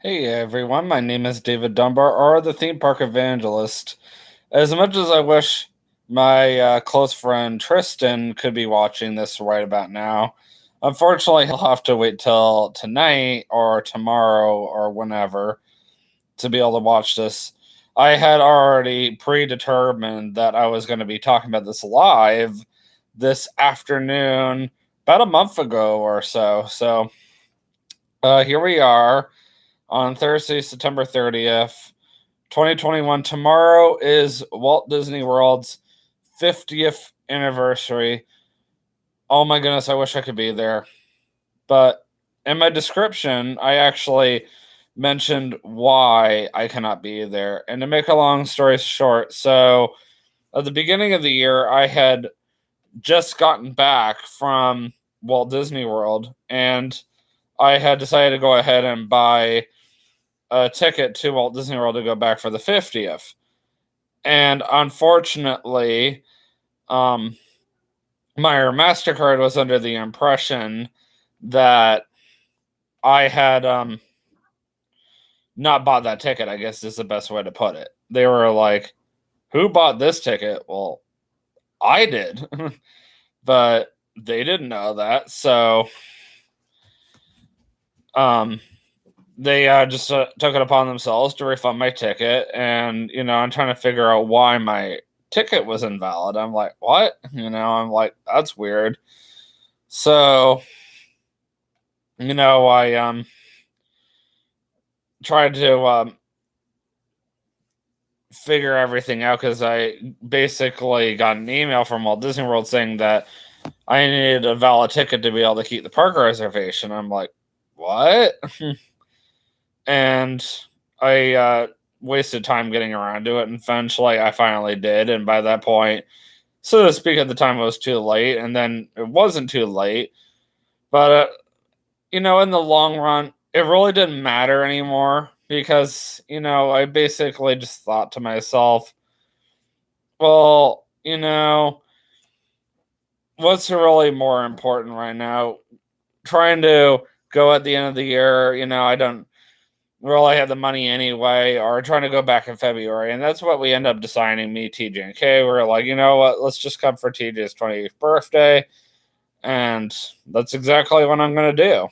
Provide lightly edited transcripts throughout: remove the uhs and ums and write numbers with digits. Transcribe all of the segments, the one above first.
Hey everyone, my name is David Dunbar, or the theme park evangelist. As much as I wish my close friend Tristan could be watching this right about now, unfortunately he'll have to wait till tonight or tomorrow or whenever to be able to watch this. I had already predetermined that I was going to be talking about this live this afternoon about a month ago or so. So here we are on Thursday, September 30th, 2021. Tomorrow is Walt Disney World's 50th anniversary. Oh my goodness, I wish I could be there. But in my description, I actually mentioned why I cannot be there. And to make a long story short, so at the beginning of the year, I had just gotten back from Walt Disney World and I had decided to go ahead and buy a ticket to Walt Disney World to go back for the 50th. And unfortunately, um, Meijer MasterCard was under the impression that I had not bought that ticket, I guess is the best way to put it. They were like, who bought this ticket? Well, I did, but they didn't know that. So um, they just took it upon themselves to refund my ticket. And, I'm trying to figure out why my ticket was invalid. I'm like, what? I'm like, that's weird. So, I tried to figure everything out because I basically got an email from Walt Disney World saying that I needed a valid ticket to be able to keep the park reservation. I'm like, what? And I wasted time getting around to it. And eventually I finally did. And by that point, so to speak, at the time it was too late. And then it wasn't too late. But, in the long run, it really didn't matter anymore because, I basically just thought to myself, well, what's really more important right now? Trying to go at the end of the year, I don't really have the money anyway, or trying to go back in February. And that's what we end up deciding, me, TJ, and Kay. We're like, you know what? Let's just come for TJ's 28th birthday. And that's exactly what I'm going to do.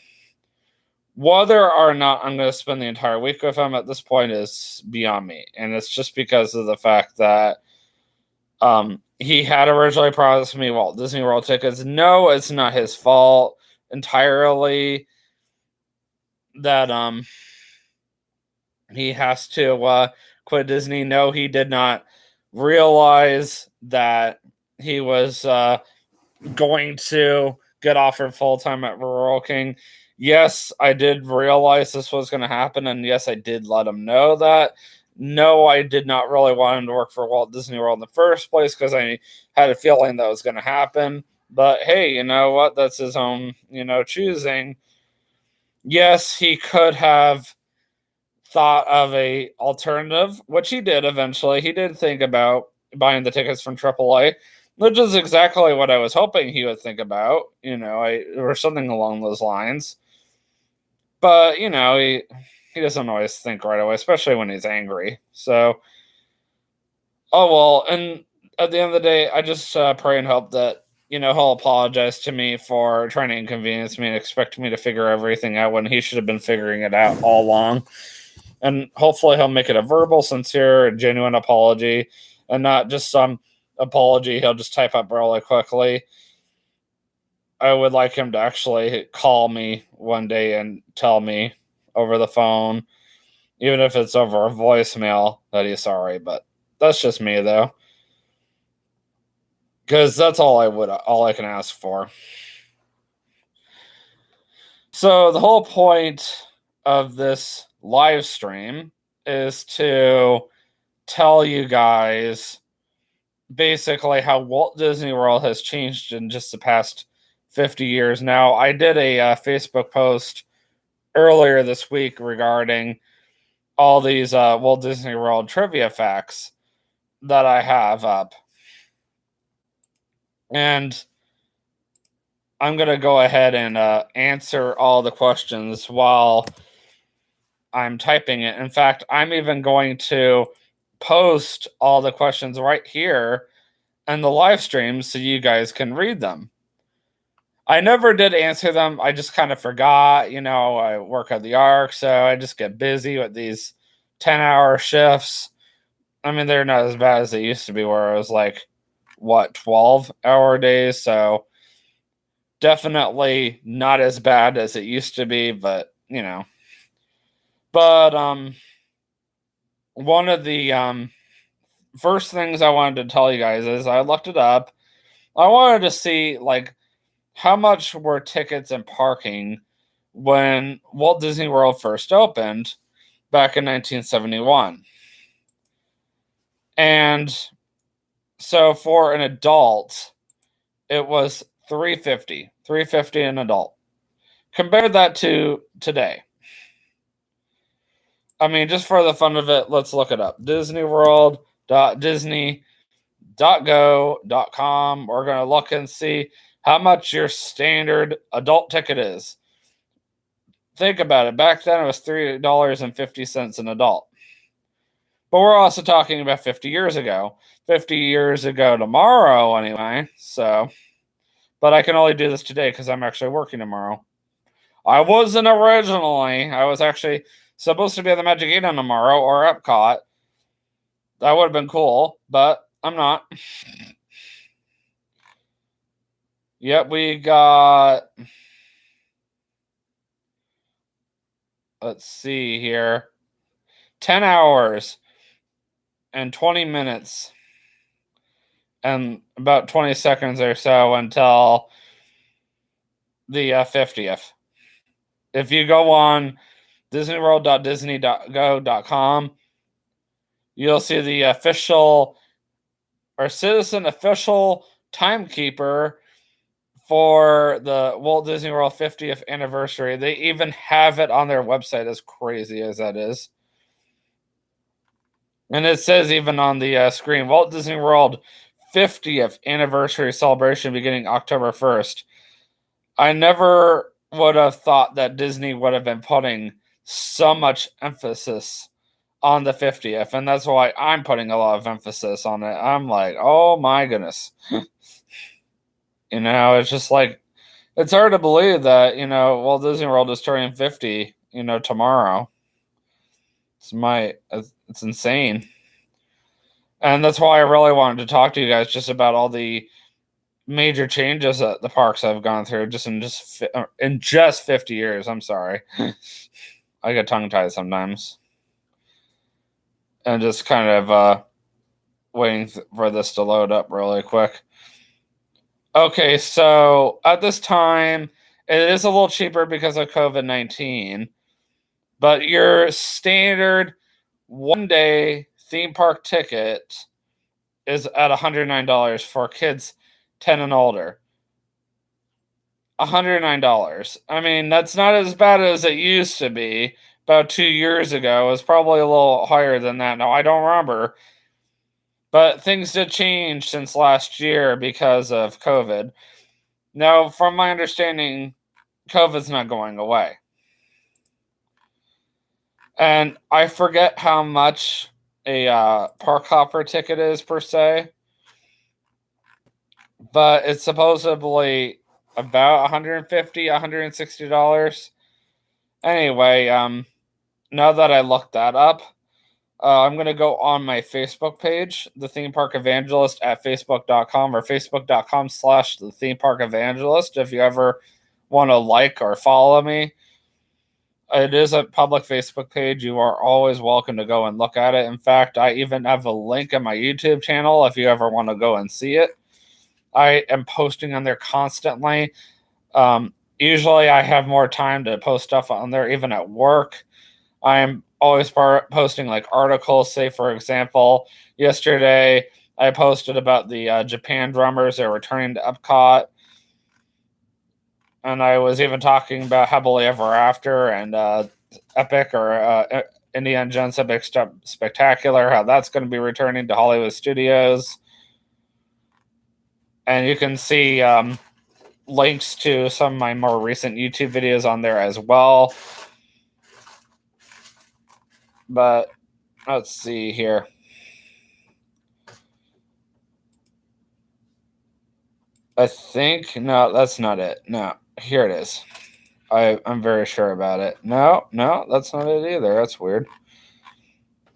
Whether or not I'm going to spend the entire week with him at this point is beyond me. And it's just because of the fact that he had originally promised me Walt Disney World tickets. No, it's not his fault entirely that he has to quit Disney. No, he did not realize that he was going to get offered full time at Rural King. Yes, I did realize this was going to happen, and yes, I did let him know that. No, I did not really want him to work for Walt Disney World in the first place because I had a feeling that was going to happen. But hey, you know what? That's his own, choosing. Yes, he could have thought of a alternative, which he did eventually. He did think about buying the tickets from AAA, which is exactly what I was hoping he would think about, or something along those lines. But, he doesn't always think right away, especially when he's angry. So, oh well. And at the end of the day, I just pray and hope that, he'll apologize to me for trying to inconvenience me and expect me to figure everything out when he should have been figuring it out all along. And hopefully he'll make it a verbal, sincere, genuine apology and not just some apology he'll just type up really quickly. I would like him to actually call me one day and tell me over the phone, even if it's over a voicemail, that he's sorry. But that's just me, though, because that's all I can ask for. So the whole point of this live stream is to tell you guys basically how Walt Disney World has changed in just the past 50 years. Now, I did a Facebook post earlier this week regarding all these Walt Disney World trivia facts that I have up. And I'm going to go ahead and answer all the questions while I'm typing it. In fact, I'm even going to post all the questions right here in the live stream so you guys can read them. I never did answer them. I just kind of forgot. I work at the Ark, so I just get busy with these 10-hour shifts. I mean, they're not as bad as they used to be, where it was like, 12-hour days. So definitely not as bad as it used to be, but But one of the first things I wanted to tell you guys is I looked it up. I wanted to see like how much were tickets and parking when Walt Disney World first opened back in 1971. And so for an adult, it was $350 an adult. Compare that to today. I mean, just for the fun of it, let's look it up. DisneyWorld.Disney.go.com. We're going to look and see how much your standard adult ticket is. Think about it. Back then, it was $3.50 an adult. But we're also talking about 50 years ago. 50 years ago tomorrow, anyway. So, but I can only do this today because I'm actually working tomorrow. I wasn't originally. I was actually supposed to be at the Magic Eden tomorrow or Epcot. That would have been cool, but I'm not. Yep, we got... Let's see here. 10 hours and 20 minutes and about 20 seconds or so until the 50th. If you go on disneyworld.disney.go.com, you'll see the official or citizen official timekeeper for the Walt Disney World 50th anniversary. They even have it on their website, as crazy as that is. And it says even on the screen, Walt Disney World 50th anniversary celebration beginning October 1st. I never would have thought that Disney would have been putting so much emphasis on the 50th, and that's why I'm putting a lot of emphasis on it. I'm like, oh my goodness. It's just like, it's hard to believe that, Walt Disney World is turning 50, tomorrow. It's insane. And that's why I really wanted to talk to you guys just about all the major changes that the parks have gone through in just 50 years. I'm sorry. I get tongue-tied sometimes. And just kind of waiting for this to load up really quick. Okay, so at this time, it is a little cheaper because of COVID-19. But your standard one-day theme park ticket is at $109 for kids 10 and older. $109. I mean, that's not as bad as it used to be. About 2 years ago, it was probably a little higher than that. Now, I don't remember. But things did change since last year because of COVID. Now, from my understanding, COVID's not going away. And I forget how much a park hopper ticket is per se. But it's supposedly about $150, $160. Anyway, now that I looked that up, I'm going to go on my Facebook page, The Theme Park Evangelist, at facebook.com or facebook.com/The Theme Park Evangelist. If you ever want to like or follow me, it is a public Facebook page. You are always welcome to go and look at it. In fact, I even have a link in my YouTube channel if you ever want to go and see it. I am posting on there constantly. Usually I have more time to post stuff on there, even at work. I'm always posting like articles. Say, for example, yesterday I posted about the Japan drummers that are returning to Epcot. And I was even talking about Happily Ever After and Epic or Indiana Jones Epic Spectacular, how that's going to be returning to Hollywood Studios. And you can see links to some of my more recent YouTube videos on there as well. But let's see here. I think no, that's not it. No, here it is. I'm very sure about it. No, that's not it either. That's weird.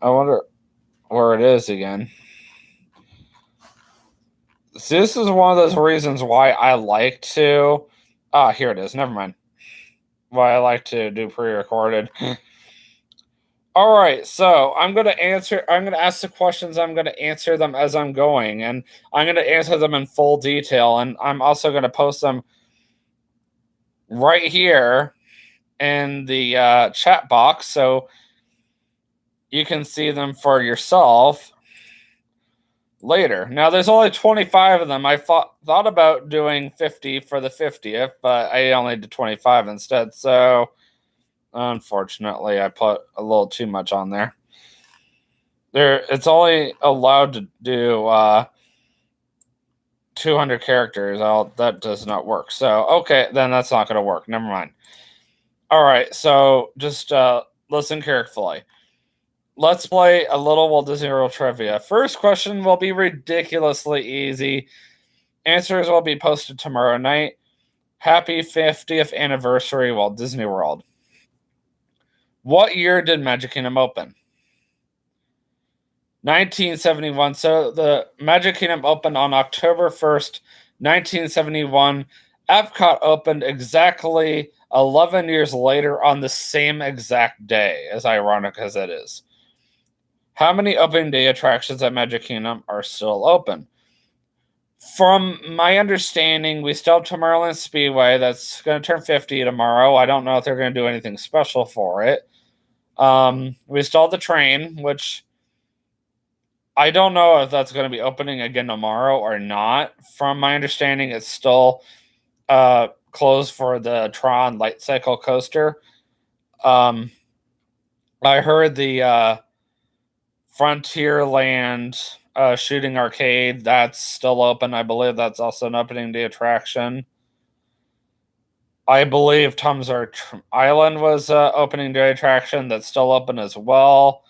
I wonder where it is again. See, this is one of those reasons why I like to. Ah, here it is. Never mind. Why I like to do pre-recorded. All right, so I'm gonna ask the questions. I'm gonna answer them as I'm going, and I'm gonna answer them in full detail. And I'm also gonna post them right here in the chat box, so you can see them for yourself later. Now, there's only 25 of them. I thought about doing 50 for the 50th, but I only did 25 instead. So, unfortunately, I put a little too much on there. It's only allowed to do 200 characters. That does not work. So, okay, then that's not going to work. Never mind. All right, so just listen carefully. Let's play a little Walt Disney World trivia. First question will be ridiculously easy. Answers will be posted tomorrow night. Happy 50th anniversary, Walt Disney World. What year did Magic Kingdom open? 1971. So the Magic Kingdom opened on October 1st, 1971. Epcot opened exactly 11 years later on the same exact day, as ironic as it is. How many opening day attractions at Magic Kingdom are still open? From my understanding, we still have Tomorrowland Speedway that's going to turn 50 tomorrow. I don't know if they're going to do anything special for it. We still have the train, which I don't know if that's going to be opening again tomorrow or not. From my understanding, it's still closed for the Tron Light Cycle coaster. I heard the Frontierland Shooting Arcade, that's still open. I believe that's also an opening day attraction. I believe Tom's Island was an opening day attraction that's still open as well.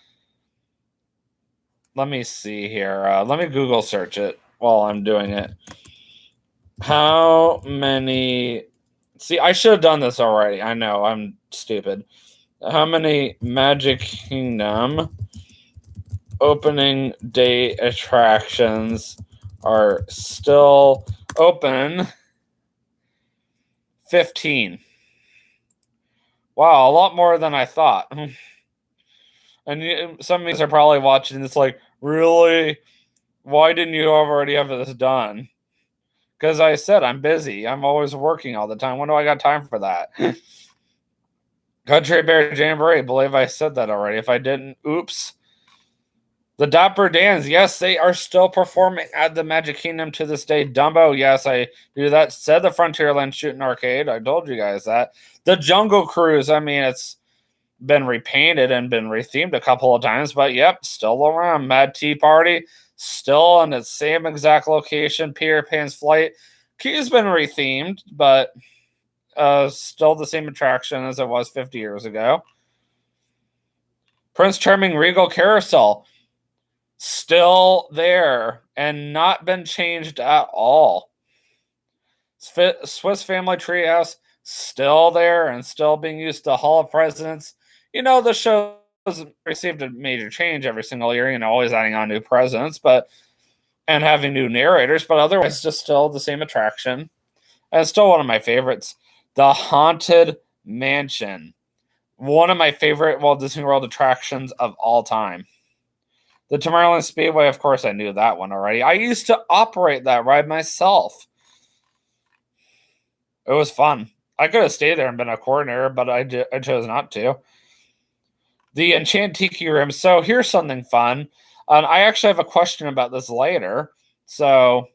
Let me see here. Let me Google search it while I'm doing it. How many... See, I should have done this already. I know, I'm stupid. How many Magic Kingdom opening day attractions are still open? 15. Wow, a lot more than I thought. And some of these are probably watching this like, really? Why didn't you already have this done? Because I said I'm busy. I'm always working all the time. When do I got time for that? Country Bear Jamboree. I believe I said that already. If I didn't, oops. The Dapper Dans, yes, they are still performing at the Magic Kingdom to this day. Dumbo, yes, I do that. Said the Frontierland Shooting Arcade. I told you guys that. The Jungle Cruise, I mean, it's been repainted and been rethemed a couple of times, but yep, still around. Mad Tea Party, still in its same exact location. Peter Pan's Flight. Key's been rethemed, but still the same attraction as it was 50 years ago. Prince Charming Regal Carousel, still there and not been changed at all. Swiss Family Treehouse, still there and still being used. The Hall of Presidents. You know, the show has received a major change every single year, you know, always adding on new presidents, and having new narrators, but otherwise just still the same attraction. And it's still one of my favorites. The Haunted Mansion. One of my favorite Walt Disney World attractions of all time. The Tomorrowland Speedway, of course, I knew that one already. I used to operate that ride myself. It was fun. I could have stayed there and been a coordinator, but I chose not to. The Enchanted Tiki Room. So here's something fun. I actually have a question about this later, so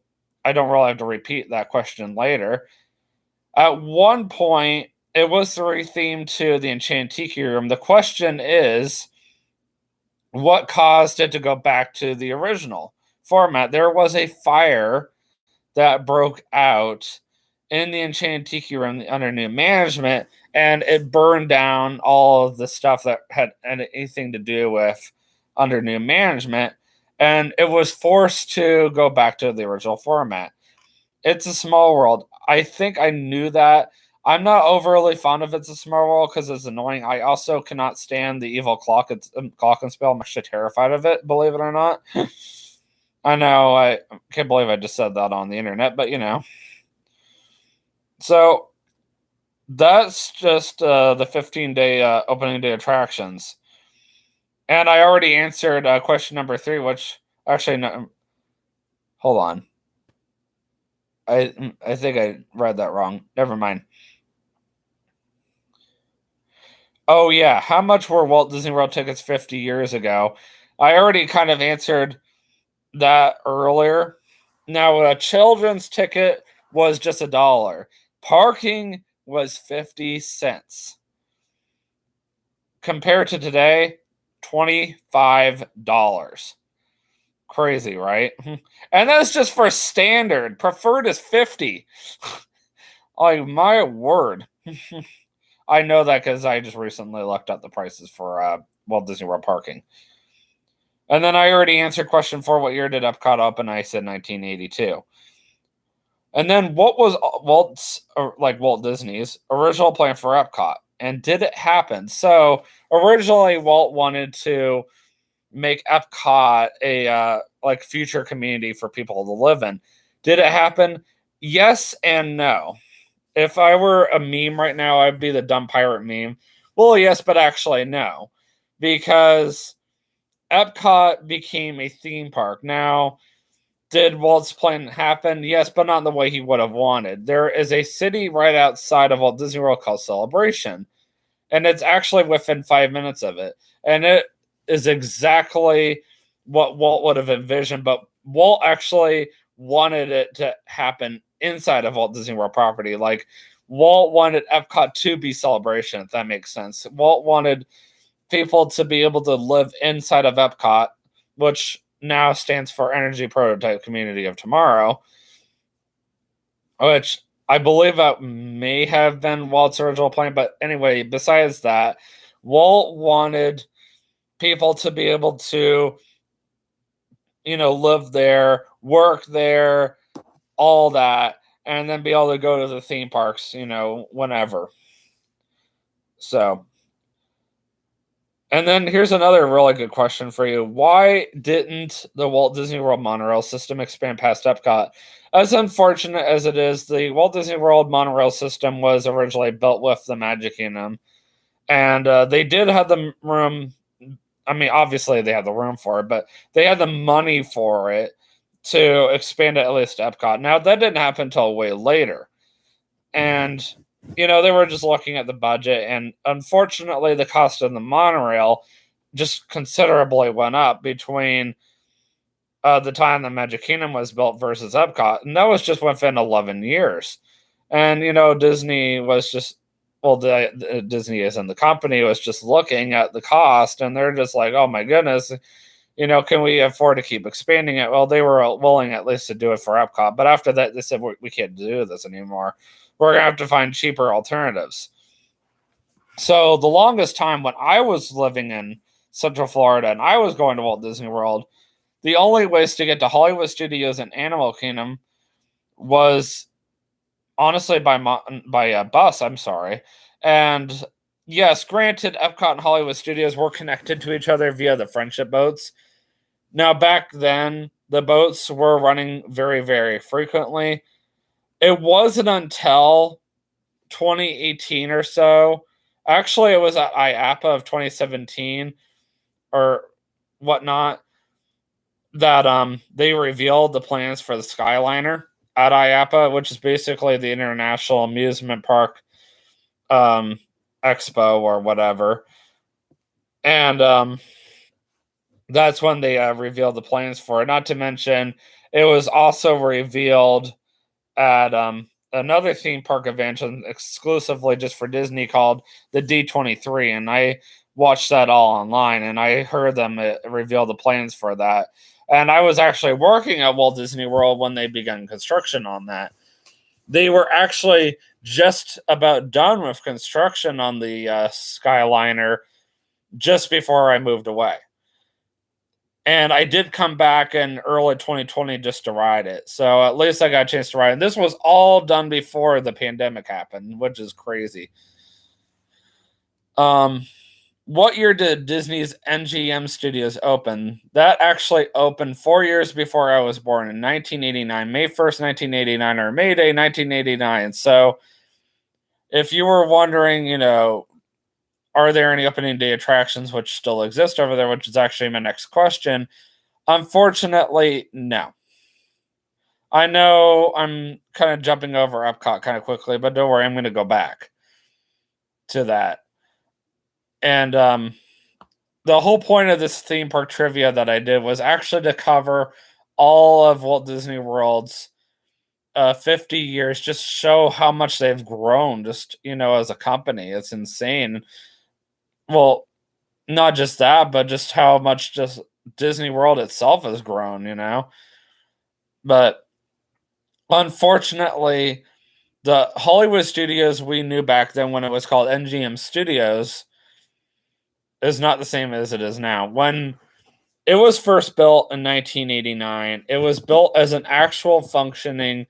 I don't really have to repeat that question later. At one point, it was rethemed to the Enchanted Tiki Room. The question is, what caused it to go back to the original format? There was a fire that broke out in the Enchanted Tiki room under new management, and it burned down all of the stuff that had anything to do with under new management, and it was forced to go back to the original format. It's a Small World. I think I knew that. I'm not overly fond of It's a Small World because it's annoying. I also cannot stand the evil clock. It's clock and spell. I'm actually terrified of it, believe it or not. I know, I can't believe I just said that on the internet, but So that's just the 15-day opening day attractions. And I already answered question number 3, which actually, no, hold on. I think I read that wrong. Never mind. Oh yeah, how much were Walt Disney World tickets 50 years ago? I already kind of answered that earlier. Now a children's ticket was just $1. Parking was 50 cents. Compared to today, $25. Crazy, right? And that's just for standard. Preferred is 50. Like, my word. I know that because I just recently looked up the prices for Walt Disney World parking. And then I already answered question 4, what year did Epcot open? I said 1982. And then what was Walt Disney's original plan for Epcot? And did it happen? So originally Walt wanted to make Epcot a future community for people to live in. Did it happen? Yes and no. If I were a meme right now, I'd be the dumb pirate meme. Well, yes, but actually no. Because Epcot became a theme park. Now, did Walt's plan happen? Yes, but not in the way he would have wanted. There is a city right outside of Walt Disney World called Celebration. And it's actually within 5 minutes of it. And it is exactly what Walt would have envisioned. But Walt actually wanted it to happen inside of Walt Disney World property. Like, Walt wanted Epcot to be Celebration, if that makes sense. Walt wanted people to be able to live inside of Epcot, which now stands for Energy Prototype Community of Tomorrow, which I believe that may have been Walt's original plan. But anyway, besides that, Walt wanted people to be able to, live there, work there, all that, and then be able to go to the theme parks, whenever. So, and then here's another really good question for you. Why didn't the Walt Disney World monorail system expand past Epcot? As unfortunate as it is, the Walt Disney World monorail system was originally built with the Magic Kingdom. And they did have the room. I mean, obviously they had the room for it, but they had the money for it to expand it at least to Epcot. Now, that didn't happen until way later. And, they were just looking at the budget. And unfortunately, the cost of the monorail just considerably went up between the time the Magic Kingdom was built versus Epcot. And that was just within 11 years. And, Disney was just, Disney is in the company was just looking at the cost, and they're just like, oh my goodness, can we afford to keep expanding it? Well, they were willing at least to do it for Epcot. But after that, they said, we can't do this anymore. We're going to have to find cheaper alternatives. So the longest time when I was living in Central Florida and I was going to Walt Disney World, the only ways to get to Hollywood Studios and Animal Kingdom was honestly by bus. I'm sorry. And yes, granted, Epcot and Hollywood Studios were connected to each other via the friendship boats. Now, back then, the boats were running very, very frequently. It wasn't until 2018 or so. Actually, it was at IAPA of 2017 or whatnot that they revealed the plans for the Skyliner at IAPA, which is basically the International Amusement Park Expo or whatever. And that's when they revealed the plans for it. Not to mention, it was also revealed at another theme park event exclusively just for Disney called the D23. And I watched that all online, and I heard them reveal the plans for that. And I was actually working at Walt Disney World when they began construction on that. they were actually just about done with construction on the Skyliner just before I moved away. And I did come back in early 2020 just to ride it. So at least I got a chance to ride it. And this was all done before the pandemic happened, which is crazy. What year did Disney's NGM Studios open? That actually opened 4 years before I was born in 1989, May 1st, 1989, or May Day, 1989. So if you were wondering, are there any opening day attractions which still exist over there, which is actually my next question? Unfortunately, no. I know I'm kind of jumping over Epcot kind of quickly, but don't worry, I'm going to go back to that. And the whole point of this theme park trivia that I did was actually to cover all of Walt Disney World's 50 years, just show how much they've grown, just, as a company. It's insane. Well, not just that, but just how much just Disney World itself has grown. But unfortunately, the Hollywood studios we knew back then when it was called NGM Studios is not the same as it is now. When it was first built in 1989, it was built as an actual functioning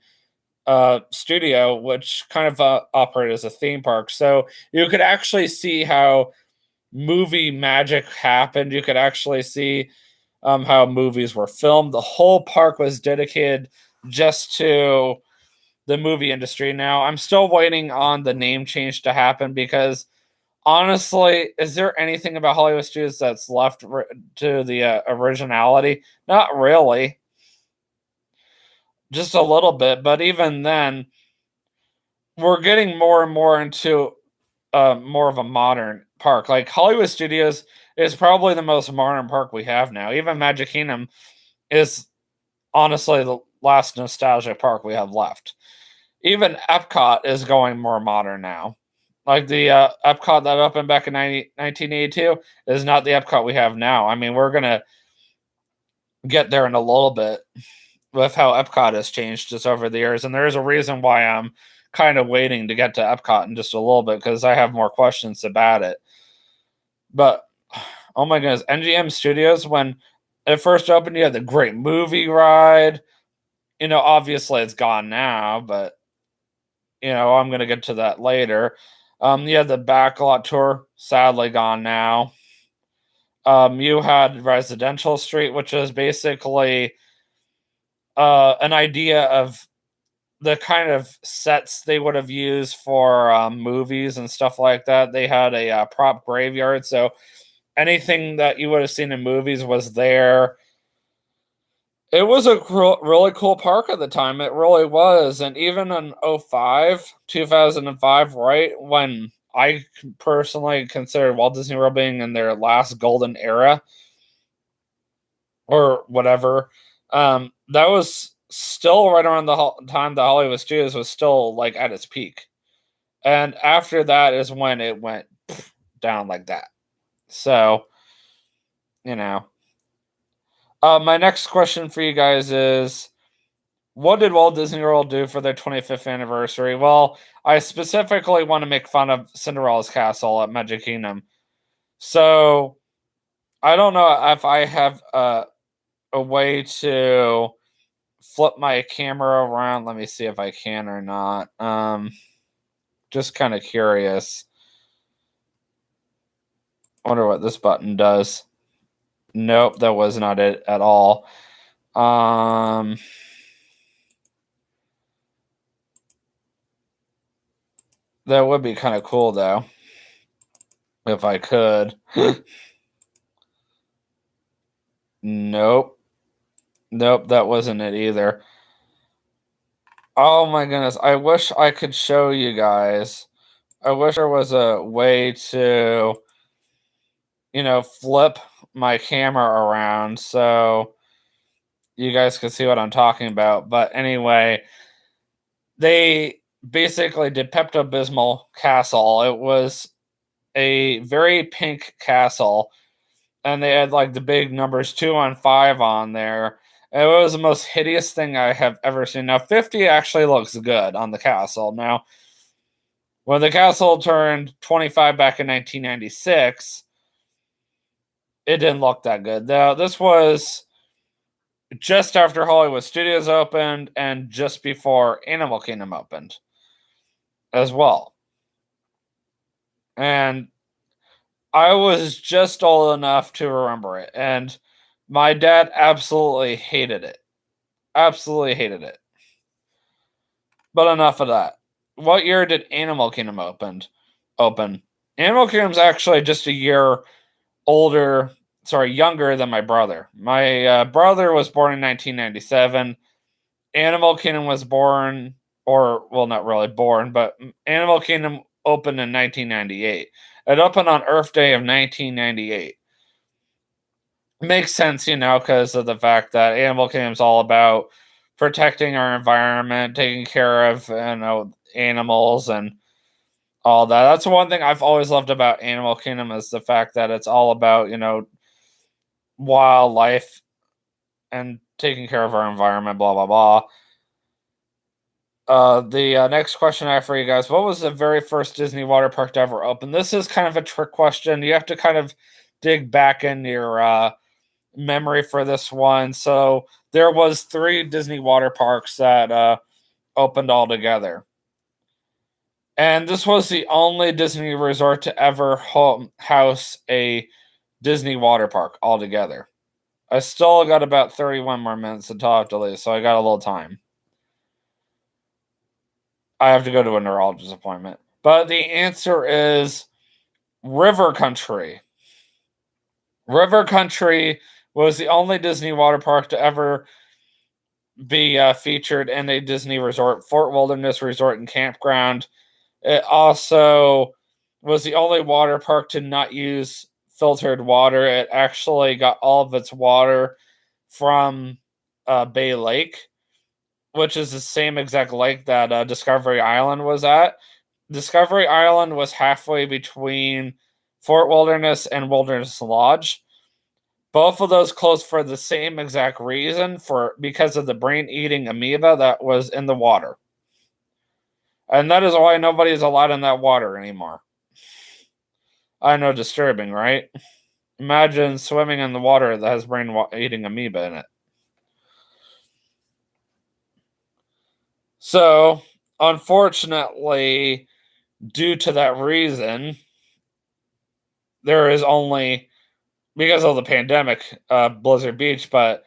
studio, which kind of operated as a theme park. So you could actually see how movie magic happened. You could actually see how movies were filmed. The whole park was dedicated just to the movie industry. Now, I'm still waiting on the name change to happen because honestly, is there anything about Hollywood Studios that's left to the originality? Not really. Just a little bit, but even then, we're getting more and more into more of a modern park. Like Hollywood Studios is probably the most modern park we have now. Even Magic Kingdom is honestly the last nostalgic park we have left. Even Epcot is going more modern now. Like the Epcot that opened back in 1982 is not the Epcot we have now. I mean, we're going to get there in a little bit with how Epcot has changed just over the years. And there's a reason why I'm kind of waiting to get to Epcot in just a little bit because I have more questions about it. But oh my goodness, NGM Studios, when it first opened, you had the great movie ride. Obviously it's gone now, but I'm going to get to that later. You had the backlot tour, sadly gone now. You had Residential Street, which was basically an idea of the kind of sets they would have used for movies and stuff like that. They had a prop graveyard, so anything that you would have seen in movies was there. It was a really cool park at the time. It really was. And even in 2005, right, when I personally consider Walt Disney World being in their last golden era or whatever, that was still right around the time the Hollywood Studios was still like at its peak. And after that is when it went down like that. So, my next question for you guys is, what did Walt Disney World do for their 25th anniversary? Well, I specifically want to make fun of Cinderella's castle at Magic Kingdom. So, I don't know if I have a way to flip my camera around. Let me see if I can or not. Just kind of curious. Wonder what this button does. Nope, that was not it at all. That would be kind of cool though, if I could. Nope, that wasn't it either. Oh my goodness, I wish I could show you guys. I wish there was a way to, flip my camera around so you guys could see what I'm talking about. But anyway, they basically did Pepto-Bismol Castle. It was a very pink castle, and they had like the big numbers 2 and 5 on there. It was the most hideous thing I have ever seen. Now, 50 actually looks good on the castle. Now, when the castle turned 25 back in 1996, it didn't look that good. Now, this was just after Hollywood Studios opened and just before Animal Kingdom opened as well. And I was just old enough to remember it. And my dad absolutely hated it. Absolutely hated it. But enough of that. What year did Animal Kingdom open? Animal Kingdom's actually just a year younger than my brother. My brother was born in 1997. Animal Kingdom was born, or, well, not really born, but Animal Kingdom opened in 1998. It opened on Earth Day of 1998. Makes sense, because of the fact that Animal Kingdom is all about protecting our environment, taking care of, animals and all that. That's one thing I've always loved about Animal Kingdom is the fact that it's all about, wildlife and taking care of our environment, blah, blah, blah. The next question I have for you guys: what was the very first Disney water park to ever open? This is kind of a trick question. You have to kind of dig back in your memory for this one. So there was 3 Disney water parks that opened all together. And this was the only Disney resort to ever house a Disney water park altogether. I still got about 31 more minutes until I have to leave, so I got a little time. I have to go to a neurologist appointment. But the answer is River Country. River Country was the only Disney water park to ever be featured in a Disney resort, Fort Wilderness Resort and Campground. It also was the only water park to not use filtered water. It actually got all of its water from Bay Lake, which is the same exact lake that Discovery Island was at. Discovery Island was halfway between Fort Wilderness and Wilderness Lodge. Both of those closed for the same exact reason, because of the brain-eating amoeba that was in the water. And that is why nobody is allowed in that water anymore. I know, disturbing, right? Imagine swimming in the water that has brain-eating amoeba in it. So, unfortunately, due to that reason, there is only, because of the pandemic, Blizzard Beach, but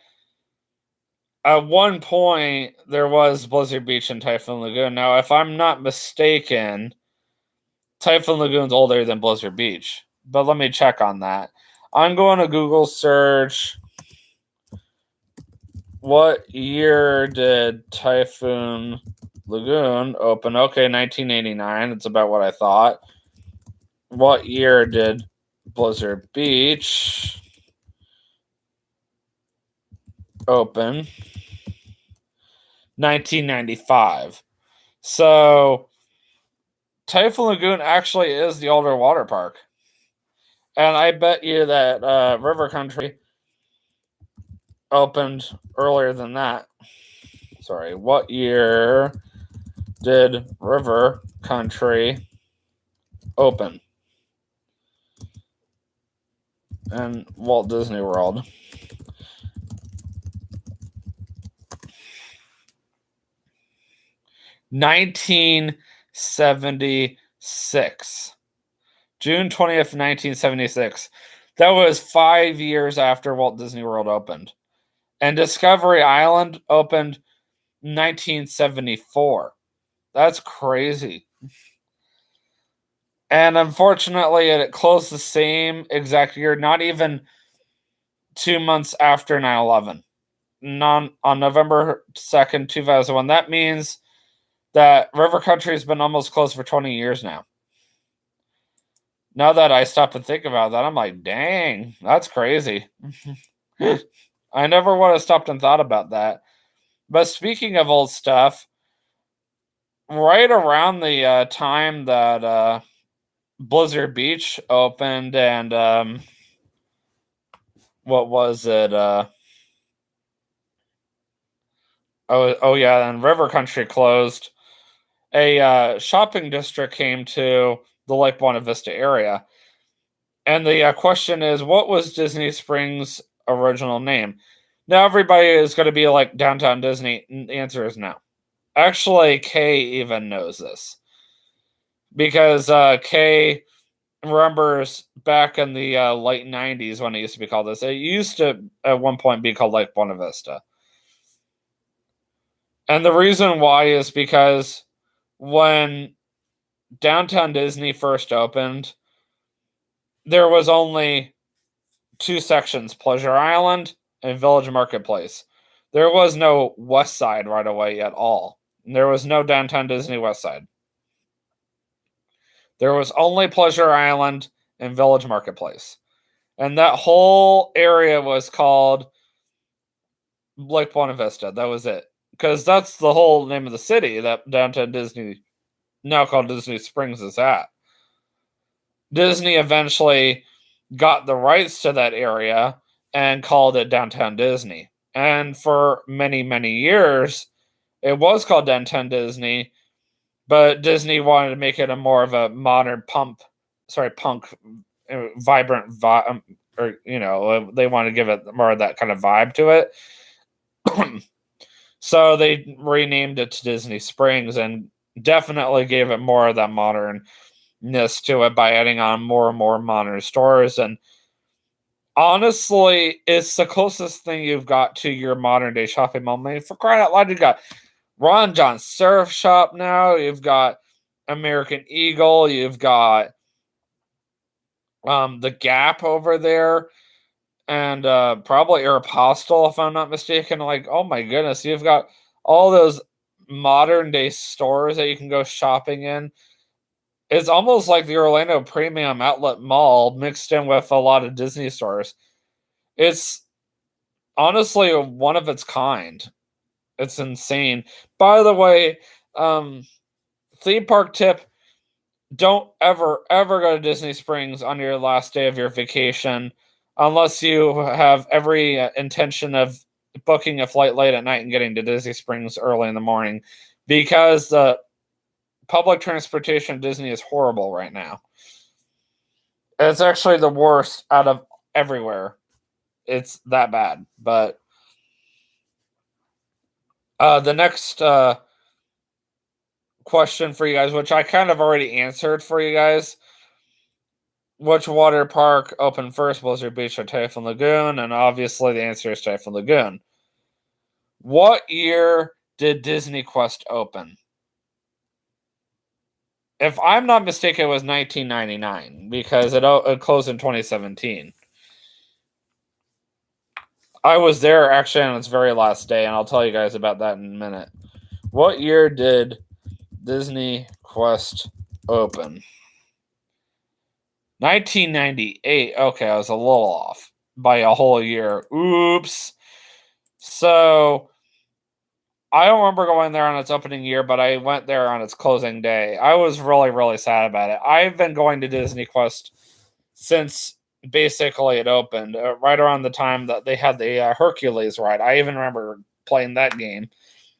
at one point, there was Blizzard Beach and Typhoon Lagoon. Now, if I'm not mistaken, Typhoon Lagoon's older than Blizzard Beach, but let me check on that. I'm going to Google search, what year did Typhoon Lagoon open? Okay, 1989. It's about what I thought. What year did Blizzard Beach open? 1995. So Typhoon Lagoon actually is the older water park. And I bet you that River Country opened earlier than that. Sorry, what year did River Country open? And Walt Disney World. (1976) June 20th, 1976. That was 5 years after Walt Disney World opened. And Discovery Island opened 1974. That's crazy. And unfortunately, it closed the same exact year, not even 2 months after 9/11. On November 2nd, 2001. That means that River Country has been almost closed for 20 years now. Now that I stop and think about that, I'm like, dang, that's crazy. I never would have stopped and thought about that. But speaking of old stuff, right around the time that Blizzard Beach opened and what was it? Oh yeah, and River Country closed. A shopping district came to the Lake Buena Vista area. And the question is, what was Disney Springs' original name? Now, everybody is going to be like Downtown Disney. The answer is no. Actually, Kay even knows this because Kay remembers back in the late 90s when it used to be called this. It used to, at one point, be called Lake Buena Vista. And the reason why is because when Downtown Disney first opened, there was only two sections, Pleasure Island and Village Marketplace. There was no West Side right away at all. There was no Downtown Disney West Side. There was only Pleasure Island and Village Marketplace. And that whole area was called Lake Buena Vista. That was it. Because that's the whole name of the city that Downtown Disney, now called Disney Springs, is at. Disney eventually got the rights to that area and called it Downtown Disney. And for many, many years, it was called Downtown Disney, but Disney wanted to make it a more of a modern punk, vibrant vibe, or they wanted to give it more of that kind of vibe to it. So they renamed it to Disney Springs and definitely gave it more of that modernness to it by adding on more and more modern stores. And honestly, it's the closest thing you've got to your modern day shopping mall. I mean, for crying out loud, you've got Ron John Surf Shop now. You've got American Eagle. You've got the Gap over there, and probably Aeropostale, if I'm not mistaken. Like, oh my goodness, you've got all those modern day stores that you can go shopping in. It's almost like the Orlando Premium Outlet Mall mixed in with a lot of Disney stores. It's honestly one of its kind. It's insane. By the way, theme park tip: don't ever go to Disney Springs on your last day of your vacation unless you have every intention of booking a flight late at night and getting to Disney Springs early in the morning, because the public transportation at Disney is horrible right now. It's actually the worst out of everywhere. It's that bad. But the next question for you guys, which I kind of already answered for you guys: which water park opened first, Blizzard Beach or Typhoon Lagoon? And obviously the answer is Typhoon Lagoon. What year did Disney Quest open? If I'm not mistaken, it was 1999 because it closed in 2017. I was there actually on its very last day, and I'll tell you guys about that in a minute. What year did Disney Quest open? 1998. Okay, I was a little off by a whole year. Oops. So I don't remember going there on its opening year, but I went there on its closing day. I was really, really sad about it. I've been going to Disney Quest since basically it opened, right around the time that they had the Hercules ride. I even remember playing that game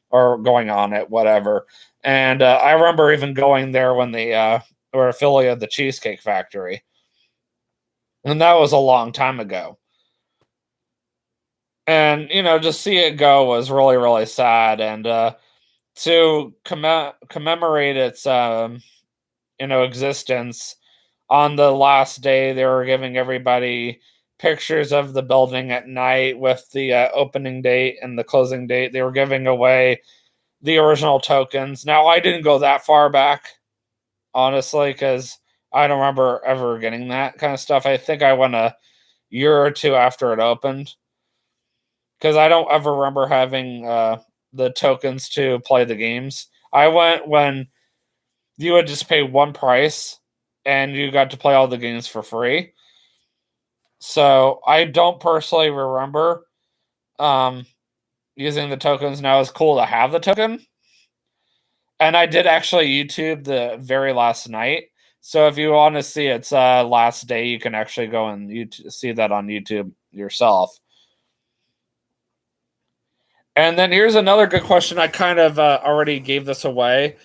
or going on it, whatever. And I remember even going there when they were affiliate of the Cheesecake Factory. And that was a long time ago. And, just see it go was really, really sad. And to commemorate its, existence, on the last day, they were giving everybody pictures of the building at night with the opening date and the closing date. They were giving away the original tokens. Now, I didn't go that far back, honestly, because I don't remember ever getting that kind of stuff. I think I went a year or two after it opened, because I don't ever remember having the tokens to play the games. I went when you would just pay one price and you got to play all the games for free. So I don't personally remember using the tokens. Now it's cool to have the token. And I did actually YouTube the very last night. So if you want to see its last day, you can actually go and see that on YouTube yourself. And then here's another good question. I kind of already gave this away.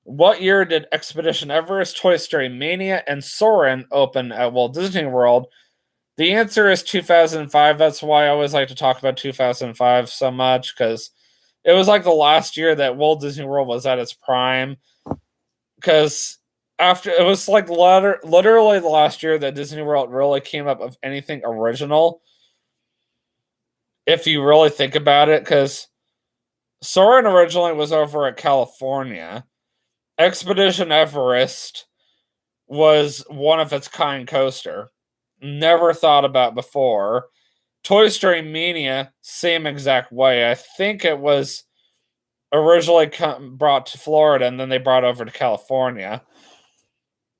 What year did Expedition Everest, Toy Story Mania, and Sauron open at Walt Disney World? The answer is 2005. That's why I always like to talk about 2005 so much, because it was like the last year that Walt Disney World was at its prime. Because after it was like literally the last year that Disney World really came up with anything original. If you really think about it, because Sauron originally was over at California. Expedition Everest was one of its kind coaster. Never thought about before. Toy Story Mania, same exact way. I think it was originally brought to Florida and then they brought over to California.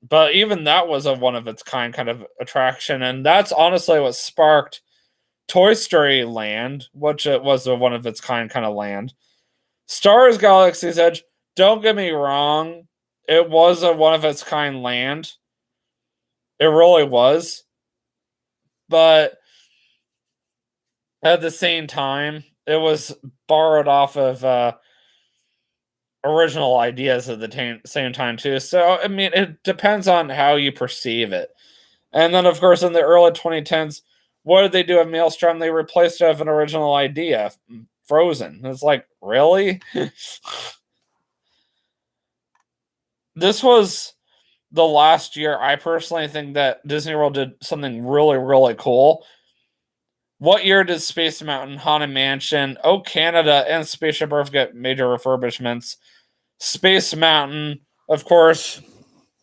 But even that was a one of its kind of attraction. And that's honestly what sparked Toy Story Land, which it was a one of its kind of land. Star Wars Galaxy's Edge, don't get me wrong, it was a one of its kind land. It really was. But at the same time, it was borrowed off of original ideas at the same time, too. So, I mean, it depends on how you perceive it. And then, of course, in the early 2010s, what did they do at Maelstrom? They replaced it with an original idea, Frozen. It's like, really? This was the last year I personally think that Disney World did something really, really cool. What year did Space Mountain, Haunted Mansion, Oh Canada, and Spaceship Earth get major refurbishments? Space Mountain, of course,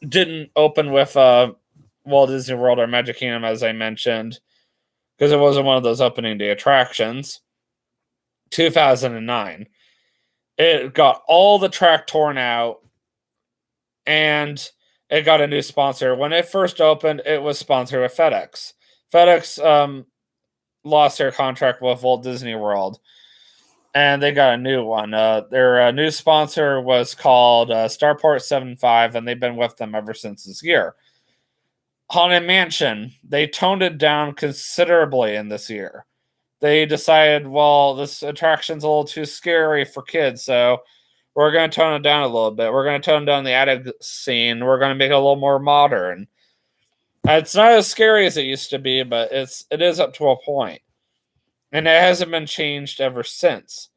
didn't open with Walt Disney World or Magic Kingdom, as I mentioned, because it wasn't one of those opening day attractions. 2009. It got all the track torn out, and it got a new sponsor. When it first opened, it was sponsored with FedEx. FedEx lost their contract with Walt Disney World, and they got a new one. Their new sponsor was called Starport 75, and they've been with them ever since this year. Haunted Mansion, they toned it down considerably in this year. They decided, well, this attraction's a little too scary for kids, so we're going to tone it down a little bit. We're going to tone down the attic scene. We're going to make it a little more modern. It's not as scary as it used to be, but it is up to a point. And it hasn't been changed ever since.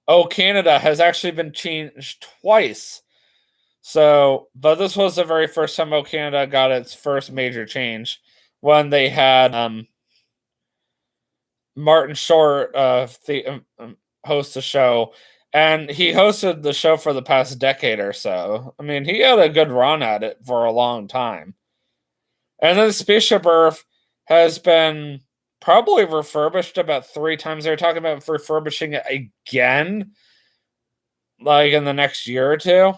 Oh, Canada has actually been changed twice. So, but this was the very first time Oh Canada got its first major change when they had Martin Short host the show, and he hosted the show for the past decade or so. I mean, he had a good run at it for a long time. And then Spaceship Earth has been probably refurbished about 3 times. They're talking about refurbishing it again, like in the next year or two.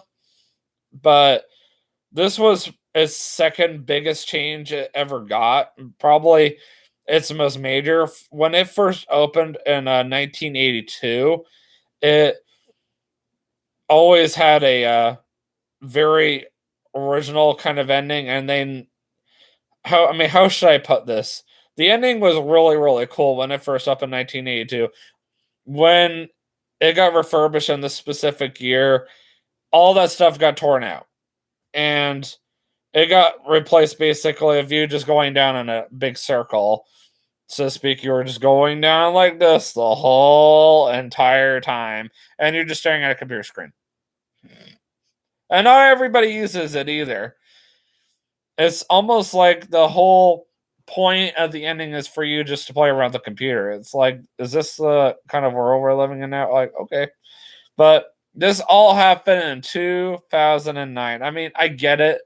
But this was its second biggest change it ever got. Probably its most major. When it first opened in 1982, it always had a very original kind of ending. And then, how should I put this? The ending was really, really cool when it first opened in 1982. When it got refurbished in this specific year, all that stuff got torn out. And it got replaced basically of you just going down in a big circle, so to speak. You were just going down like this the whole entire time, and you're just staring at a computer screen. And not everybody uses it either. It's almost like the whole point of the ending is for you just to play around the computer. It's like, is this the kind of world we're living in now? Like, okay. But this all happened in 2009. I mean, I get it.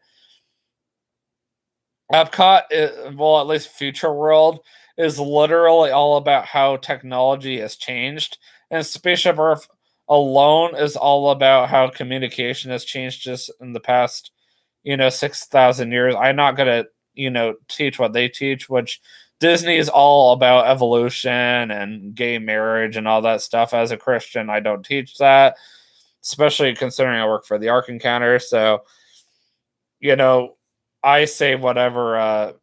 Epcot, well, at least Future World, is literally all about how technology has changed. And Spaceship Earth alone is all about how communication has changed just in the past, 6,000 years. I'm not going to, teach what they teach, which Disney is all about evolution and gay marriage and all that stuff. As a Christian, I don't teach that, especially considering I work for the Ark Encounter. So, I say whatever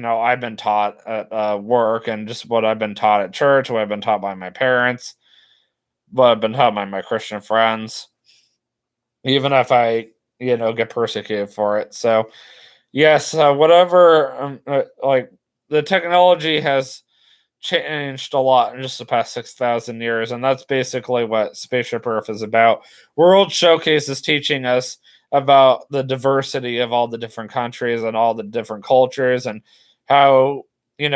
I've been taught at work, and just what I've been taught at church, what I've been taught by my parents, what I've been taught by my Christian friends, even if I, get persecuted for it. So, yes, whatever, like the technology has changed a lot in just the past 6,000 years, and that's basically what Spaceship Earth is about. World Showcase is teaching us about the diversity of all the different countries and all the different cultures, and how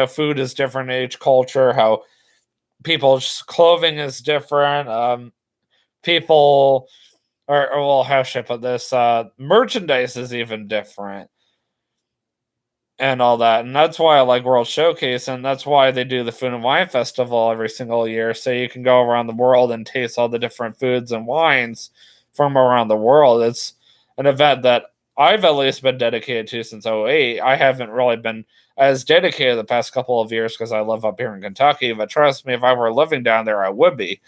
food is different in each culture, how people's clothing is different, people or well, how should I put this, merchandise is even different, and all that. And that's why I like World Showcase, and that's why they do the Food and Wine Festival every single year, so you can go around the world and taste all the different foods and wines from around the world. It's an event that I've at least been dedicated to since '08. I haven't really been as dedicated the past couple of years because I live up here in Kentucky, but trust me, if I were living down there, I would be.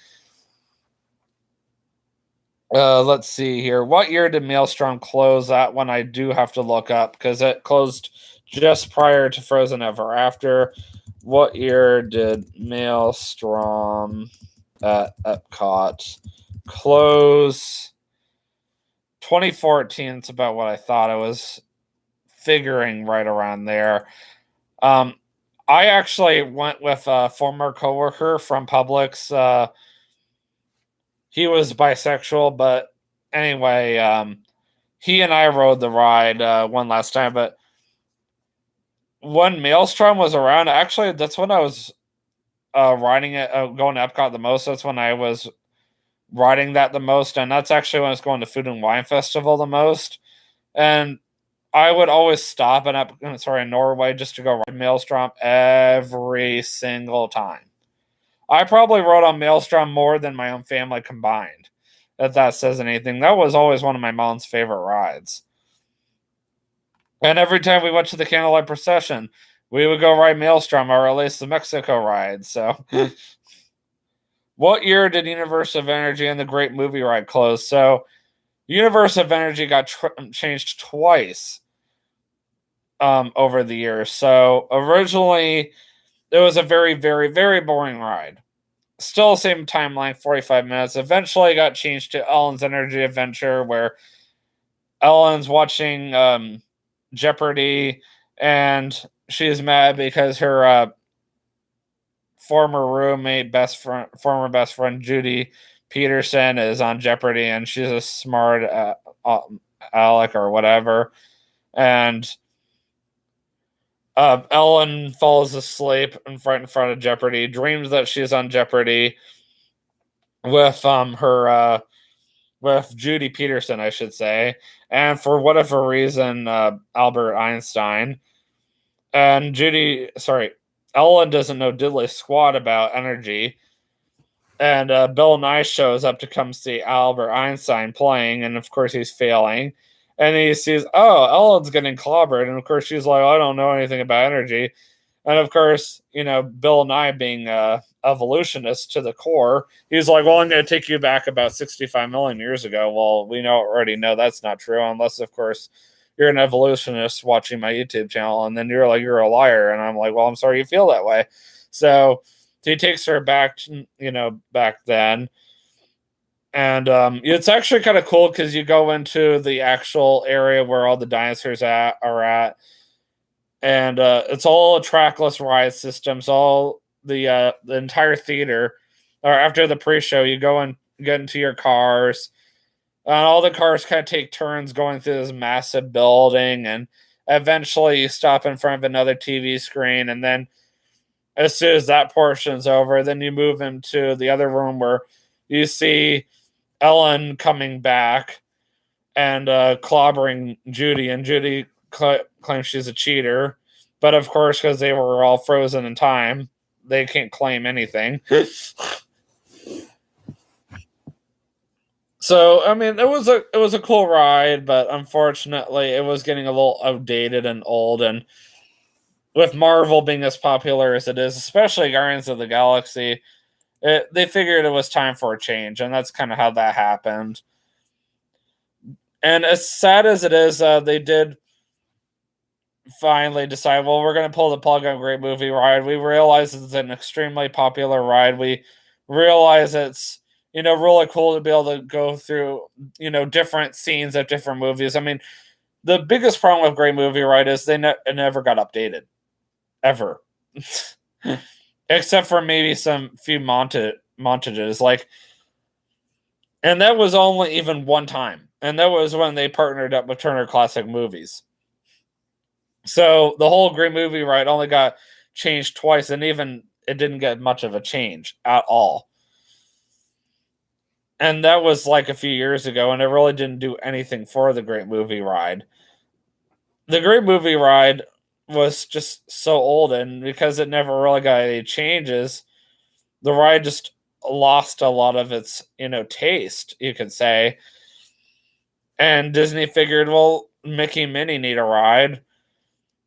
Let's see here. What year did Maelstrom close? That one I do have to look up because it closed just prior to Frozen Ever After. What year did Maelstrom at Epcot close? 2014. It's about what I thought. I was figuring right around there. I actually went with a former coworker from Publix. He was bisexual, but anyway, he and I rode the ride one last time. But when Maelstrom was around, actually, that's when I was riding it, going to Epcot the most. That's when I was riding that the most, and that's actually when I was going to Food and Wine Festival the most. And I would always stop in Norway just to go ride Maelstrom every single time. I probably rode on Maelstrom more than my own family combined. If that says anything, that was always one of my mom's favorite rides. And every time we went to the candlelight procession, we would go ride Maelstrom, or at least the Mexico ride. So, what year did Universe of Energy and the Great Movie Ride close? So, Universe of Energy got changed twice over the years. So, originally, it was a very, very, very boring ride. Still the same timeline, 45 minutes. Eventually, it got changed to Ellen's Energy Adventure, where Ellen's watching Jeopardy, and she's mad because her former roommate, former best friend Judy Peterson is on Jeopardy, and she's a smart Alec or whatever, and Ellen falls asleep in front of Jeopardy, dreams that she's on Jeopardy with her with Judy Peterson, I should say, and for whatever reason, Albert Einstein and Ellen doesn't know diddly squat about energy, and Bill Nye shows up to come see Albert Einstein playing, and of course he's failing. And he sees, oh, Ellen's getting clobbered, and of course she's like, I don't know anything about energy. And of course, Bill Nye being a evolutionist to the core, he's like, well, I'm going to take you back about 65 million years ago. Well, we already know that's not true, unless, of course, you're an evolutionist watching my YouTube channel, and then you're like, you're a liar. And I'm like, well, I'm sorry you feel that way. So he takes her back, back then. And it's actually kind of cool because you go into the actual area where all the dinosaurs are at, and it's all a trackless ride system. So all the entire theater, or after the pre-show, you go and get into your cars, and all the cars kind of take turns going through this massive building, and eventually you stop in front of another TV screen, and then as soon as that portion's over, then you move into the other room where you see Ellen coming back and clobbering Judy, and Judy claims she's a cheater, but of course, because they were all frozen in time, they can't claim anything. So, I mean, it was a cool ride, but unfortunately, it was getting a little outdated and old. And with Marvel being as popular as it is, especially Guardians of the Galaxy, they figured it was time for a change, and that's kind of how that happened. And as sad as it is, they did finally decide, well, we're going to pull the plug on Great Movie Ride. We realize it's an extremely popular ride. We realize it's, really cool to be able to go through, different scenes of different movies. I mean, the biggest problem with Great Movie Ride is it never got updated, ever. Except for maybe some few montages. And that was only even one time. And that was when they partnered up with Turner Classic Movies. So the whole Great Movie Ride only got changed twice, and even it didn't get much of a change at all. And that was like a few years ago, and it really didn't do anything for the Great Movie Ride. The Great Movie Ride was just so old, and because it never really got any changes, the ride just lost a lot of its, taste, you could say. And Disney figured, well, Mickey and Minnie need a ride.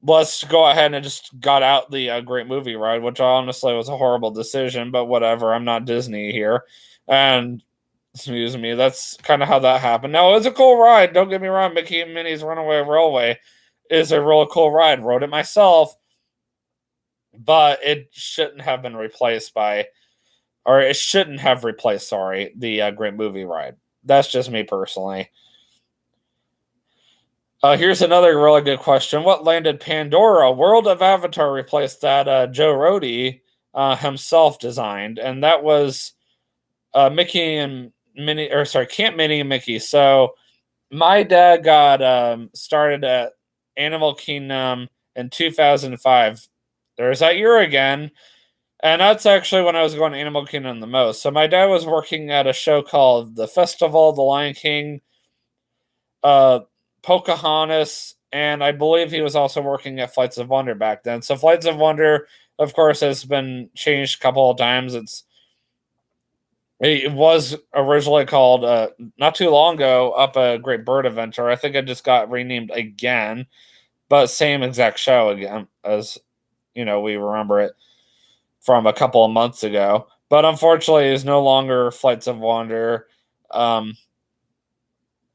Let's go ahead and just got out the Great Movie Ride, which honestly was a horrible decision, but whatever. I'm not Disney here. And, excuse me, that's kind of how that happened. Now, it was a cool ride. Don't get me wrong. Mickey and Minnie's Runaway Railway is a real cool ride. Rode it myself, but it shouldn't have been replaced by, or it shouldn't have replaced, sorry, the Great Movie Ride. That's just me personally. Here's another really good question. What land did Pandora, World of Avatar, replace that Joe Rohde himself designed? And that was Mickey and Minnie, or sorry, Camp Minnie and Mickey. So my dad got started at Animal Kingdom in 2005. There's that year again. And that's actually when I was going to Animal Kingdom the most. So my dad was working at a show called The Festival of the Lion King, Pocahontas, and I believe he was also working at Flights of Wonder back then. So Flights of Wonder, of course, has been changed a couple of times. It was originally called, not too long ago, Up a Great Bird Adventure. I think it just got renamed again, but same exact show again as, we remember it from a couple of months ago. But unfortunately, it's no longer Flights of Wonder.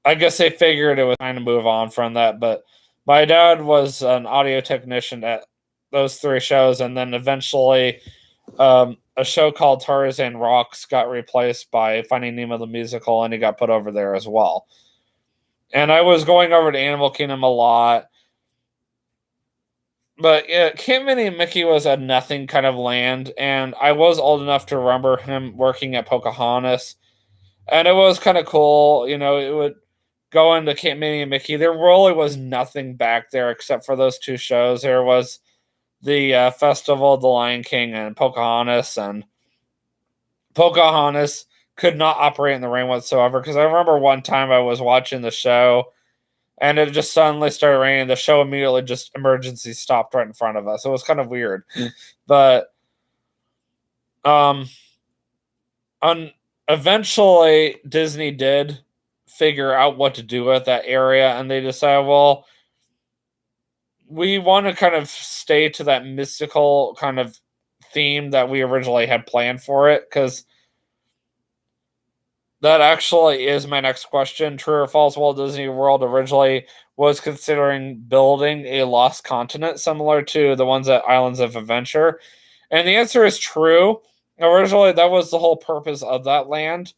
I guess they figured it was time to move on from that, but my dad was an audio technician at those three shows, and then eventually a show called Tarzan Rocks got replaced by Finding Nemo the Musical, and he got put over there as well. And I was going over to Animal Kingdom a lot, but yeah, Camp Minnie and Mickey was a nothing kind of land, and I was old enough to remember him working at Pocahontas, and it was kind of cool. It would go into Camp Minnie and Mickey. There really was nothing back there except for those two shows. There was the Festival of the Lion King and Pocahontas, and Pocahontas could not operate in the rain whatsoever, because I remember one time I was watching the show and it just suddenly started raining. The show immediately just emergency stopped right in front of us. It was kind of weird. But eventually Disney did figure out what to do with that area, and they decided, well, we want to kind of stay to that mystical kind of theme that we originally had planned for it, because that actually is my next question. True or false, Walt Disney World originally was considering building a lost continent similar to the ones at Islands of Adventure? And the answer is true. Originally, that was the whole purpose of that land,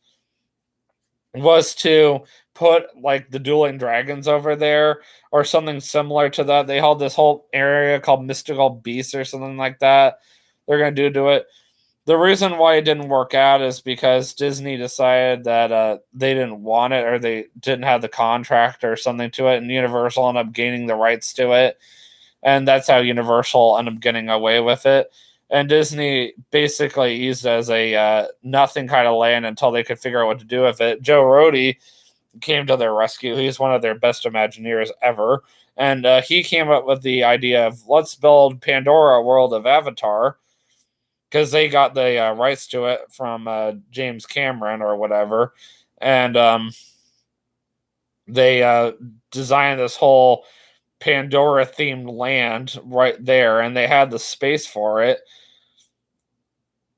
was to put like the dueling dragons over there or something similar to that. They held this whole area called Mystical Beasts or something like that. They're going to do it. The reason why it didn't work out is because Disney decided that they didn't want it, or they didn't have the contract or something to it, and Universal ended up gaining the rights to it. And that's how Universal ended up getting away with it. And Disney basically used it as a nothing kind of land until they could figure out what to do with it. Joe Rohde came to their rescue. He's one of their best Imagineers ever. And he came up with the idea of, let's build Pandora, World of Avatar, because they got the rights to it from James Cameron or whatever. And they designed this whole Pandora-themed land right there, and they had the space for it.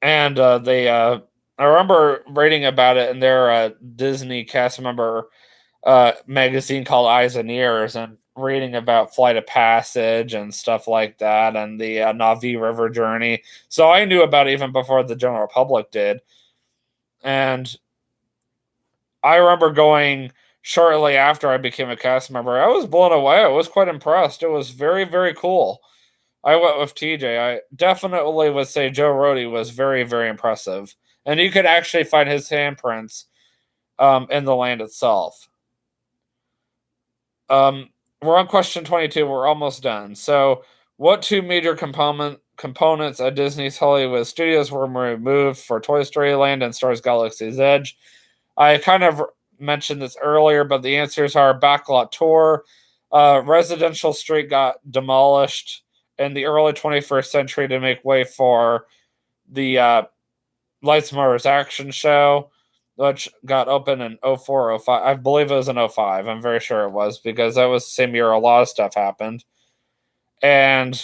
And I remember reading about it in their Disney cast member magazine called Eyes and Ears, and reading about Flight of Passage and stuff like that, and the Navi River journey. So I knew about it even before the general public did. And I remember going shortly after I became a cast member. I was blown away. I was quite impressed. It was very, very cool. I went with TJ. I definitely would say Joe Rohde was very, very impressive. And you could actually find his handprints in the land itself. We're on question 22. We're almost done. So, what two major components at Disney's Hollywood Studios were removed for Toy Story Land and Star Wars Galaxy's Edge? I kind of mentioned this earlier, but the answers are backlot tour. Residential Street got demolished in the early 21st century to make way for the Lights, Motors Action Show, which got open in 04, 05. I believe it was in 05. I'm very sure it was, because that was the same year a lot of stuff happened. And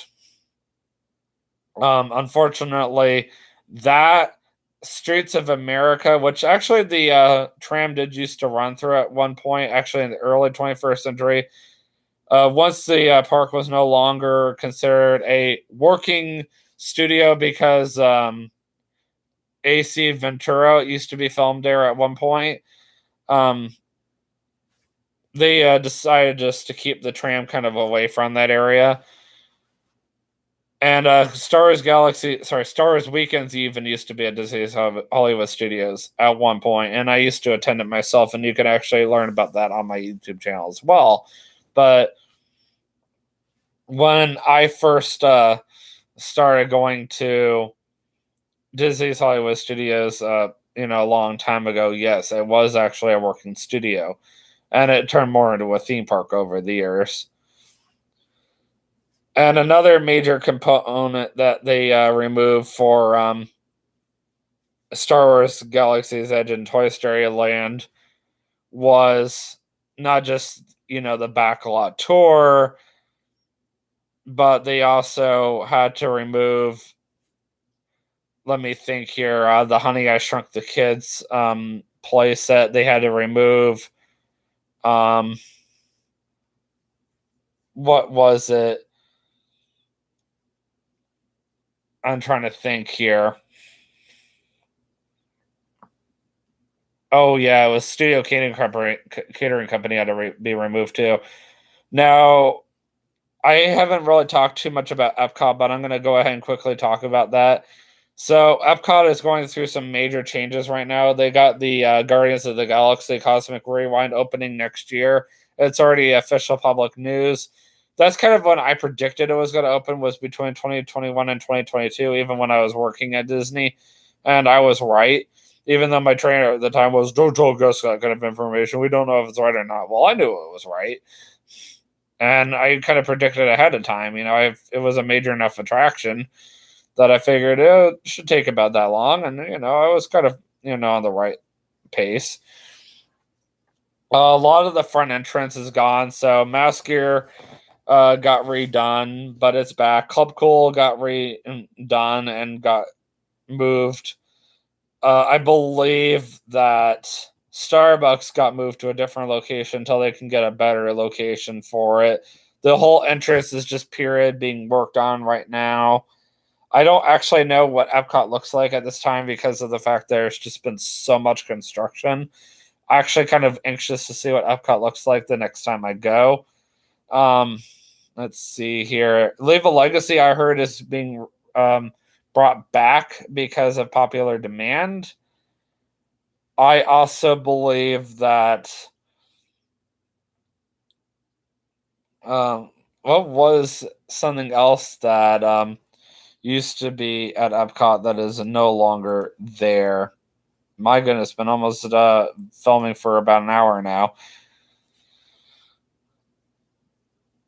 unfortunately, that Streets of America, which actually the tram did used to run through at one point, actually in the early 21st century, once the park was no longer considered a working studio because AC Ventura used to be filmed there at one point, they decided just to keep the tram kind of away from that area. And Star Wars Weekends even used to be at Disney's Hollywood Studios at one point, and I used to attend it myself, and you can actually learn about that on my YouTube channel as well. But when I first started going to Disney's Hollywood Studios, a long time ago, yes, it was actually a working studio, and it turned more into a theme park over the years. And another major component that they removed for Star Wars Galaxy's Edge and Toy Story Land was not just, the backlot tour, but they also had to remove, let me think here, the Honey, I Shrunk the Kids play set. They had to remove, what was it? I'm trying to think here. Oh yeah, it was Studio Catering Company had to be removed too. Now, I haven't really talked too much about Epcot, but I'm going to go ahead and quickly talk about that. So Epcot is going through some major changes right now. They got the Guardians of the Galaxy Cosmic Rewind opening next year. It's already official public news. That's kind of when I predicted it was going to open, was between 2021 and 2022, even when I was working at Disney. And I was right. Even though my trainer at the time was, don't tell Gus that kind of information. We don't know if it's right or not. Well, I knew it was right. And I kind of predicted ahead of time. It was a major enough attraction that I figured it should take about that long. And, I was kind of, on the right pace. A lot of the front entrance is gone. So Mouse Gear got redone, but it's back. Club Cool got redone and got moved. I believe that Starbucks got moved to a different location until they can get a better location for it. The whole entrance is just being worked on right now. I don't actually know what Epcot looks like at this time because of the fact there's just been so much construction. I'm actually kind of anxious to see what Epcot looks like the next time I go. Let's see here. Leave a Legacy, I heard, is being brought back because of popular demand. I also believe that what was something else that used to be at Epcot that is no longer there? My goodness, been almost filming for about an hour now.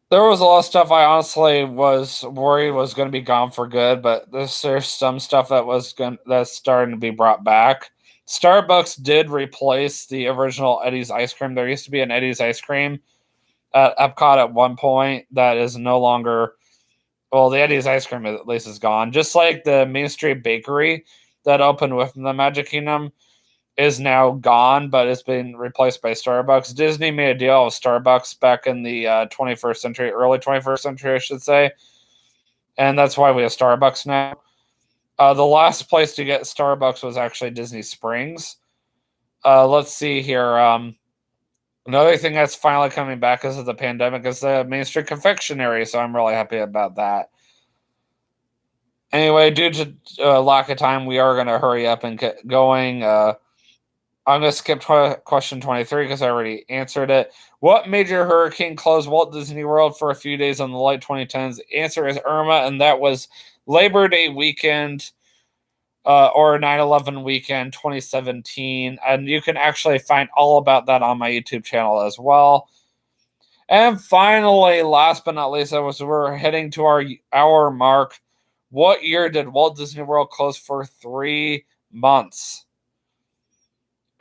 There was a lot of stuff I honestly was worried was going to be gone for good, but there's some stuff that's starting to be brought back. Starbucks did replace the original Eddie's ice cream. There used to be an Eddie's ice cream at Epcot at one point that is no longer. Well, the Eddie's ice cream at least is gone. Just like the Main Street Bakery that opened with the Magic Kingdom is now gone, but it's been replaced by Starbucks. Disney made a deal with Starbucks back in the 21st century, early 21st century, I should say. And that's why we have Starbucks now. The last place to get Starbucks was actually Disney Springs. Let's see here. Another thing that's finally coming back because of the pandemic is the Main Street Confectionery, so I'm really happy about that. Anyway, due to lack of time, we are going to hurry up and get going. I'm going to skip question 23 because I already answered it. What major hurricane closed Walt Disney World for a few days on the late 2010s? The answer is Irma, and that was Labor Day weekend or 9/11 weekend 2017. And you can actually find all about that on my YouTube channel as well. And finally, last but not least, we're heading to our hour mark. What year did Walt Disney World close for 3 months?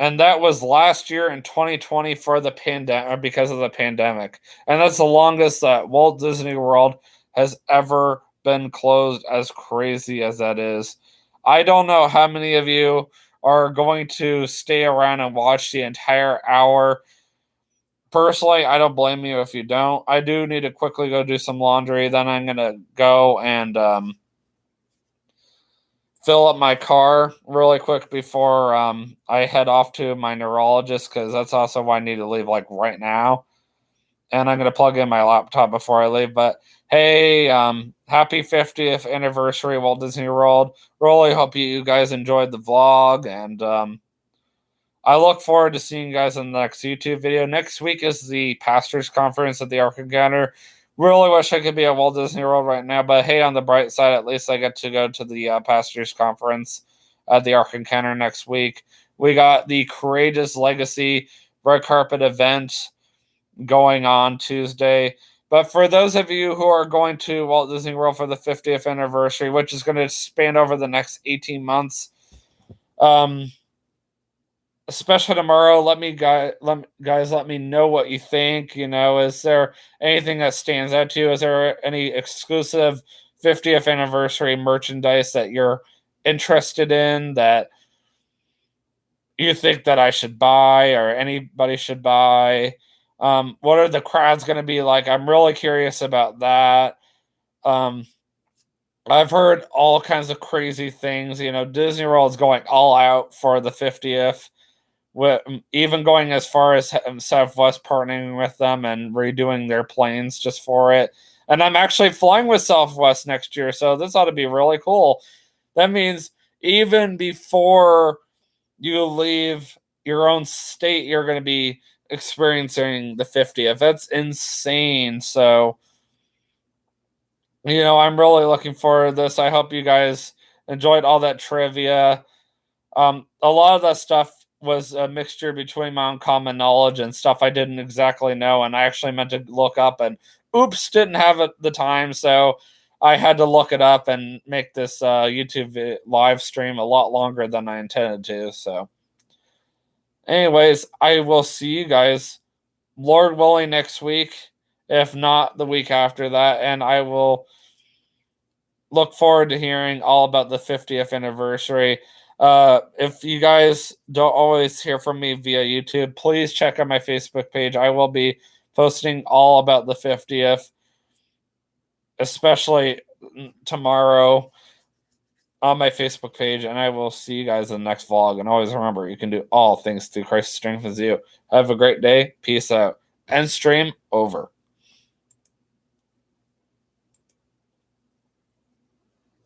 And that was last year in 2020 for the pandemic, because of the pandemic. And that's the longest that Walt Disney World has ever been closed, as crazy as that is. I don't know how many of you are going to stay around and watch the entire hour. Personally, I don't blame you if you don't. I do need to quickly go do some laundry. Then I'm going to go and fill up my car really quick before I head off to my neurologist, because that's also why I need to leave like right now. And I'm going to plug in my laptop before I leave. But hey, happy 50th anniversary, Walt Disney World. Really hope you guys enjoyed the vlog. And I look forward to seeing you guys in the next YouTube video. Next week is the Pastors Conference at the Ark Encounter. Really wish I could be at Walt Disney World right now, but hey, on the bright side, at least I get to go to the Pastors Conference at the Ark Encounter next week. We got the Courageous Legacy red carpet event going on Tuesday. But for those of you who are going to Walt Disney World for the 50th anniversary, which is going to span over the next 18 months, especially tomorrow, let me know what you think. Is there anything that stands out to you? Is there any exclusive 50th anniversary merchandise that you're interested in, that you think that I should buy or anybody should buy? What are the crowds going to be like? I'm really curious about that. I've heard all kinds of crazy things. Disney World is going all out for the 50th. Even going as far as Southwest partnering with them and redoing their planes just for it. And I'm actually flying with Southwest next year, so this ought to be really cool. That means even before you leave your own state, you're going to be experiencing the 50th. That's insane. So, I'm really looking forward to this. I hope you guys enjoyed all that trivia. A lot of that stuff was a mixture between my own common knowledge and stuff I didn't exactly know, and I actually meant to look up and didn't have the time, so I had to look it up and make this YouTube live stream a lot longer than I intended to. So anyways, I will see you guys, Lord willing, next week, if not the week after that, and I will look forward to hearing all about the 50th anniversary. If you guys don't always hear from me via YouTube, please check out my Facebook page. I will be posting all about the 50th, especially tomorrow, on my Facebook page, and I will see you guys in the next vlog. And always remember, you can do all things through Christ who strengthens you. Have a great day. Peace out. End stream over.